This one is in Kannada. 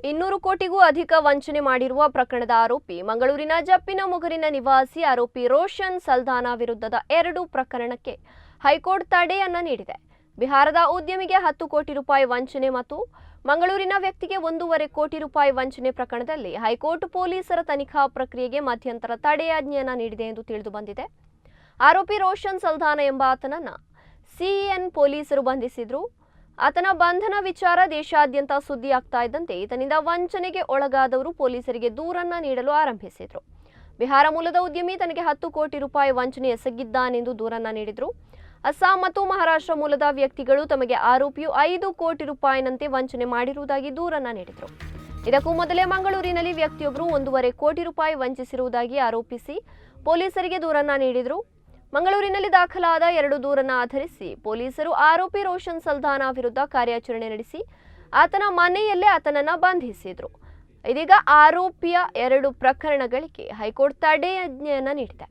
200 ಕೋಟಿಗೂ ಅಧಿಕ ವಂಚನೆ ಮಾಡಿರುವ ಪ್ರಕರಣದ ಆರೋಪಿ ಮಂಗಳೂರಿನ ಜಪ್ಪಿನಮೊಗರಿನ ನಿವಾಸಿ ಆರೋಪಿ ರೋಷನ್ ಸಲ್ದಾನ ವಿರುದ್ಧದ 2 ಪ್ರಕರಣಕ್ಕೆ ಹೈಕೋರ್ಟ್ ತಡೆಯನ್ನ ನೀಡಿದೆ. ಬಿಹಾರದ ಉದ್ಯಮಿಗೆ 10 ಕೋಟಿ ರೂಪಾಯಿ ವಂಚನೆ ಮತ್ತು ಮಂಗಳೂರಿನ ವ್ಯಕ್ತಿಗೆ 1.5 ಕೋಟಿ ರೂಪಾಯಿ ವಂಚನೆ ಪ್ರಕರಣದಲ್ಲಿ ಹೈಕೋರ್ಟ್ ಪೊಲೀಸರ ತನಿಖಾ ಪ್ರಕ್ರಿಯೆಗೆ ಮಧ್ಯಂತರ ತಡೆಯಾಜ್ಞೆಯನ್ನ ನೀಡಿದೆ ಎಂದು ತಿಳಿದು ಬಂದಿದೆ. ಆರೋಪಿ ರೋಷನ್ ಸಲ್ದಾನ ಎಂಬಾತನನ್ನ ಸಿಇಎನ್ ಪೊಲೀಸರು ಬಂಧಿಸಿದ್ರು. ಆತನ ಬಂಧನ ವಿಚಾರ ದೇಶಾದ್ಯಂತ ಸುದ್ದಿ ಆಗ್ತಾ ಇದ್ದಂತೆ ಈತನಿಂದ ವಂಚನೆಗೆ ಒಳಗಾದವರು ಪೊಲೀಸರಿಗೆ ದೂರನ್ನ ನೀಡಲು ಆರಂಭಿಸಿದ್ರು. ಬಿಹಾರ ಮೂಲದ ಉದ್ಯಮಿ ತನಗೆ 10 ಕೋಟಿ ರೂಪಾಯಿ ವಂಚನೆ ಎಸಗಿದ್ದಾನೆಂದು ದೂರನ್ನ ನೀಡಿದ್ರು. ಅಸ್ಸಾಂ ಮತ್ತು ಮಹಾರಾಷ್ಟ್ರ ಮೂಲದ ವ್ಯಕ್ತಿಗಳು ತಮಗೆ ಆರೋಪಿಯು 5 ಕೋಟಿ ರೂಪಾಯಿನಂತೆ ವಂಚನೆ ಮಾಡಿರುವುದಾಗಿ ದೂರನ್ನ ನೀಡಿದ್ರು. ಇದಕ್ಕೂ ಮೊದಲೇ ಮಂಗಳೂರಿನಲ್ಲಿ ವ್ಯಕ್ತಿಯೊಬ್ಬರು 1.5 ಕೋಟಿ ರೂಪಾಯಿ ವಂಚಿಸಿರುವುದಾಗಿ ಆರೋಪಿಸಿ ಪೊಲೀಸರಿಗೆ ದೂರನ್ನ ನೀಡಿದ್ರು. ಮಂಗಳೂರಿನಲ್ಲಿ ದಾಖಲಾದ 2 ದೂರನ್ನ ಆಧರಿಸಿ ಪೊಲೀಸರು ಆರೋಪಿ ರೋಷನ್ ಸಲ್ದಾನ ವಿರುದ್ಧ ಕಾರ್ಯಾಚರಣೆ ನಡೆಸಿ ಆತನ ಮನೆಯಲ್ಲೇ ಆತನನ್ನ ಬಂಧಿಸಿದ್ರು. ಇದೀಗ ಆರೋಪಿಯ 2 ಪ್ರಕರಣಗಳಿಗೆ ಹೈಕೋರ್ಟ್ ತಡೆಯಾಜ್ಞೆಯನ್ನ ನೀಡಿದೆ.